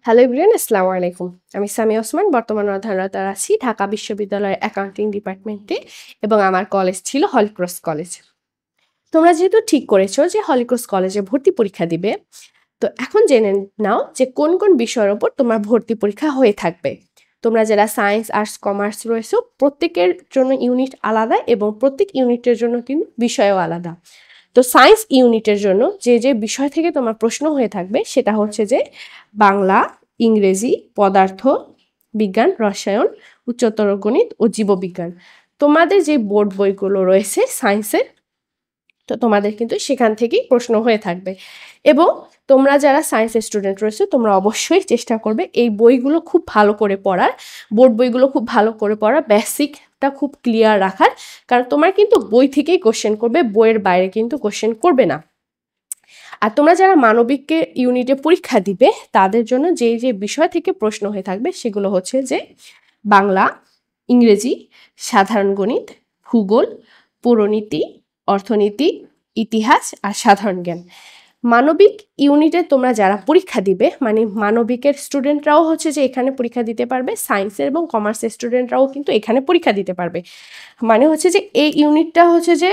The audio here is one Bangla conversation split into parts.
হ্যালো এভরিওয়ান, আসসালামু আলাইকুম। আমি সামিয়া ওসমান, বর্তমানে অধ্যয়নরত আছি ঢাকা বিশ্ববিদ্যালয়ের অ্যাকাউন্টিং ডিপার্টমেন্টে এবং আমার কলেজ ছিল হলিক্রস কলেজ। তোমরা যেহেতু ঠিক করেছো যে হলিক্রস কলেজে ভর্তি পরীক্ষা দিবে, তো এখন জেনে নাও যে কোন কোন বিষয়ের ওপর তোমার ভর্তি পরীক্ষা হয়ে থাকবে। তোমরা যারা সায়েন্স, আর্টস, কমার্স রয়েছো প্রত্যেকের জন্য ইউনিট আলাদা এবং প্রত্যেক ইউনিটের জন্য কিন্তু বিষয়ও আলাদা। তো সায়েন্স ইউনিটের জন্য যে বিষয় থেকে তোমার প্রশ্ন হয়ে থাকবে সেটা হচ্ছে যে বাংলা, ইংরেজি, পদার্থ বিজ্ঞান, রসায়ন, উচ্চতর গণিত ও জীববিজ্ঞান। তোমাদের যে বোর্ড বইগুলো রয়েছে সায়েন্সের, তো তোমাদের কিন্তু সেখান থেকেই প্রশ্ন হয়ে থাকবে। এবং তোমরা যারা সায়েন্সের স্টুডেন্ট রয়েছে তোমরা অবশ্যই চেষ্টা করবে এই বইগুলো খুব ভালো করে পড়ার, বোর্ড বইগুলো খুব ভালো করে পড়ার, বেসিকটা খুব ক্লিয়ার রাখার। কারণ তোমার কিন্তু বই থেকেই কোশ্চেন করবে, বইয়ের বাইরে কিন্তু কোশ্চেন করবে না। আর তোমরা যারা মানবিককে ইউনিটে পরীক্ষা দিবে তাদের জন্য যে বিষয় থেকে প্রশ্ন হয়ে থাকবে সেগুলো হচ্ছে যে বাংলা, ইংরেজি, সাধারণ গণিত, ভূগোল, পৌরনীতি, অর্থনীতি, ইতিহাস আর সাধারণ জ্ঞান। মানবিক ইউনিটে তোমরা যারা পরীক্ষা দিবে, মানে মানবিকের স্টুডেন্টরাও হচ্ছে যে এখানে পরীক্ষা দিতে পারবে, সায়েন্সের এবং কমার্সের স্টুডেন্টরাও কিন্তু এখানে পরীক্ষা দিতে পারবে। মানে হচ্ছে যে এই ইউনিটটা হচ্ছে যে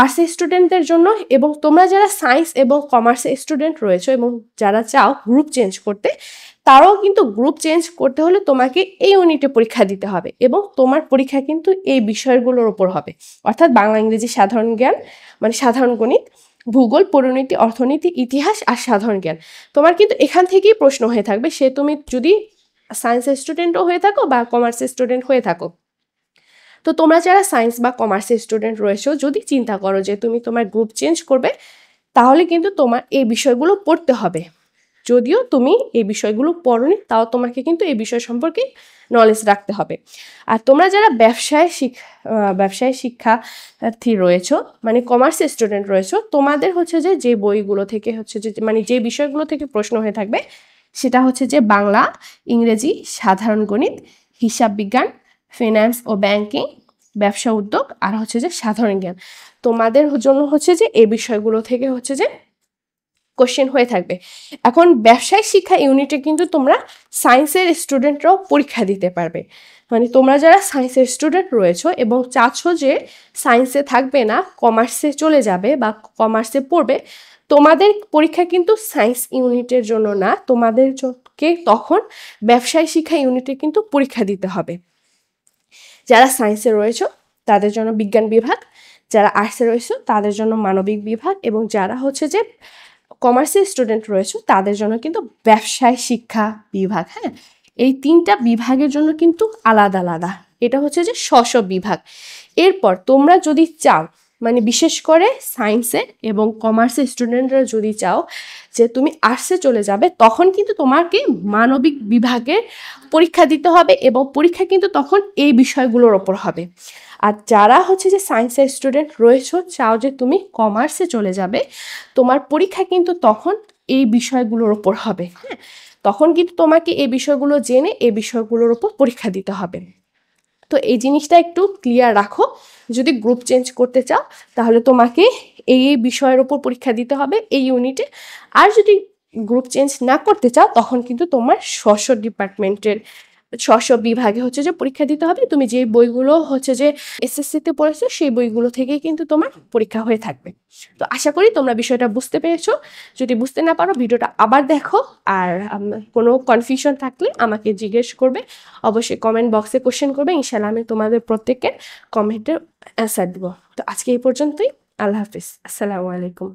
আর্টসের স্টুডেন্টদের জন্য, এবং তোমরা যারা সায়েন্স এবং কমার্সের স্টুডেন্ট রয়েছে এবং যারা চাও গ্রুপ চেঞ্জ করতে, তারাও কিন্তু গ্রুপ চেঞ্জ করতে হলে তোমাকে এই ইউনিটে পরীক্ষা দিতে হবে এবং তোমার পরীক্ষা কিন্তু এই বিষয়গুলোর ওপর হবে, অর্থাৎ বাংলা, ইংরেজি, সাধারণ জ্ঞান মানে সাধারণ গণিত, ভূগোল, পরিণতি, অর্থনীতি, ইতিহাস আর সাধারণ জ্ঞান। তোমার কিন্তু এখান থেকেই প্রশ্ন হয়ে থাকবে, সে তুমি যদি সায়েন্সের স্টুডেন্টও হয়ে থাকো বা কমার্সের স্টুডেন্ট হয়ে থাকো। তো তোমরা যারা সায়েন্স বা কমার্সের স্টুডেন্ট রয়েছো, যদি চিন্তা করো যে তুমি তোমার গ্রুপ চেঞ্জ করবে, তাহলে কিন্তু তোমার এই বিষয়গুলো পড়তে হবে। যদিও তুমি এই বিষয়গুলো পড়োনি, তাও তোমাকে কিন্তু এই বিষয় সম্পর্কে নলেজ রাখতে হবে। আর তোমরা যারা ব্যবসায় শিক্ষার্থী রয়েছো, মানে কমার্সের স্টুডেন্ট রয়েছো, তোমাদের হচ্ছে যে বইগুলো থেকে হচ্ছে যে মানে যে বিষয়গুলো থেকে প্রশ্ন হয়ে থাকবে সেটা হচ্ছে যে বাংলা, ইংরেজি, সাধারণ গণিত, হিসাব বিজ্ঞান, ফিন্যান্স ও ব্যাংকিং, ব্যবসা উদ্যোগ আর হচ্ছে যে সাধারণ জ্ঞান। তোমাদের জন্য হচ্ছে যে এই বিষয়গুলো থেকে হচ্ছে যে কোশ্চেন হয়ে থাকবে। এখন ব্যবসায় শিক্ষা ইউনিটে কিন্তু তোমরা সায়েন্সের স্টুডেন্টরাও পরীক্ষা দিতে পারবে। মানে তোমরা যারা সায়েন্সের স্টুডেন্ট রয়েছো এবং চাচ্ছ যে সায়েন্সে থাকবে না, কমার্সে চলে যাবে বা কমার্সে পড়বে, তোমাদের পরীক্ষা কিন্তু সায়েন্স ইউনিটের জন্য না, তোমাদেরকে তখন ব্যবসায় শিক্ষা ইউনিটে কিন্তু পরীক্ষা দিতে হবে। যারা সায়েন্সে রয়েছে তাদের জন্য বিজ্ঞান বিভাগ, যারা আর্টসে রয়েছে তাদের জন্য মানবিক বিভাগ, এবং যারা হচ্ছে যে কমার্সের স্টুডেন্ট রয়েছে তাদের জন্য কিন্তু ব্যবসায় শিক্ষা বিভাগ। হ্যাঁ, এই তিনটা বিভাগের জন্য কিন্তু আলাদা আলাদা, এটা হচ্ছে যে স্ব বিভাগ। এরপর তোমরা যদি চাও, মানে বিশেষ করে সায়েন্সের এবং কমার্সের স্টুডেন্টরা যদি চাও যে তুমি আর্টসে চলে যাবে, তখন কিন্তু তোমাকে মানবিক বিভাগের পরীক্ষা দিতে হবে এবং পরীক্ষা কিন্তু তখন এই বিষয়গুলোর ওপর হবে। আর যারা হচ্ছে যে সায়েন্সের স্টুডেন্ট রয়েছে, চাও যে তুমি কমার্সে চলে যাবে, তোমার পরীক্ষা কিন্তু তখন এই বিষয়গুলোর ওপর হবে। হ্যাঁ, তখন কিন্তু তোমাকে এই বিষয়গুলো জেনে এই বিষয়গুলোর ওপর পরীক্ষা দিতে হবে। তো এই জিনিসটা একটু ক্লিয়ার রাখো। যদি গ্রুপ চেঞ্জ করতে চাও তাহলে তোমাকে এই বিষয়ের ওপর পরীক্ষা দিতে হবে এই ইউনিটে। আর যদি গ্রুপ চেঞ্জ না করতে চাও তখন কিন্তু তোমার ডিপার্টমেন্টের বিভাগে হচ্ছে যে পরীক্ষা দিতে হবে। তুমি যে বইগুলো হচ্ছে যে এসএসসিতে পড়েছো সেই বইগুলো থেকেই কিন্তু তোমার পরীক্ষা হয়ে থাকবে। তো আশা করি তোমরা বিষয়টা বুঝতে পেরেছো। যদি বুঝতে না পারো ভিডিওটা আবার দেখো, আর কোনো কনফিউশন থাকলে আমাকে জিজ্ঞেস করবে, অবশ্যই কমেন্ট বক্সে কোশ্চেন করবে, ইনশাআল্লাহ আমি তোমাদের প্রত্যেকের কমেন্টের অ্যান্সার দিব। তো আজকে এই পর্যন্তই। আল্লাহ হাফিজ, আসসালামু আলাইকুম।